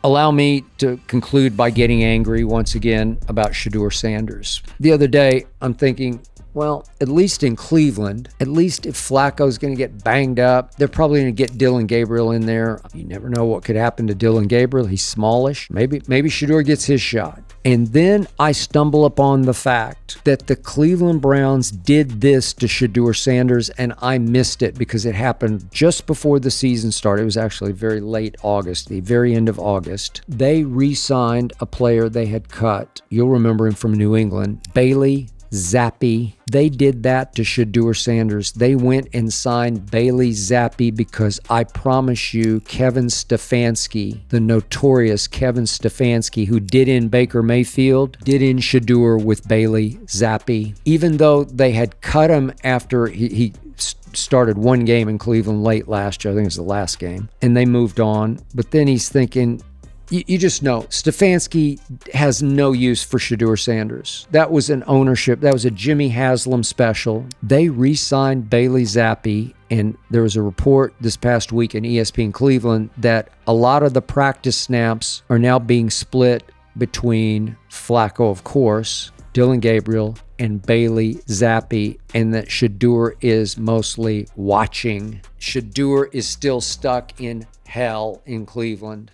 Allow me to conclude by getting angry once again about Shedeur Sanders. The other day, I'm thinking, well, at least in Cleveland, at least if Flacco's going to get banged up, they're probably going to get Dillon Gabriel in there. You never know what could happen to Dillon Gabriel. He's smallish. Maybe Shedeur gets his shot. And then I stumble upon the fact that the Cleveland Browns did this to Shedeur Sanders, and I missed it because it happened just before the season started. It was actually very late August, the very end of August. They re-signed a player they had cut. You'll remember him from New England, Bailey Zappi. They did that to Shedeur Sanders. They went and signed Bailey Zappi because I promise you, Kevin Stefanski, the notorious Kevin Stefanski, who did in Baker Mayfield, did in Shedeur with Bailey Zappi. Even though they had cut him after he started one game in Cleveland late last year, I think it was the last game, and they moved on. But then he's thinking, you just know, Stefanski has no use for Shedeur Sanders. That was an ownership. That was a Jimmy Haslam special. They re-signed Bailey Zappi, and there was a report this past week in ESPN Cleveland that a lot of the practice snaps are now being split between Flacco, of course, Dillon Gabriel, and Bailey Zappi, and that Shedeur is mostly watching. Shedeur is still stuck in hell in Cleveland.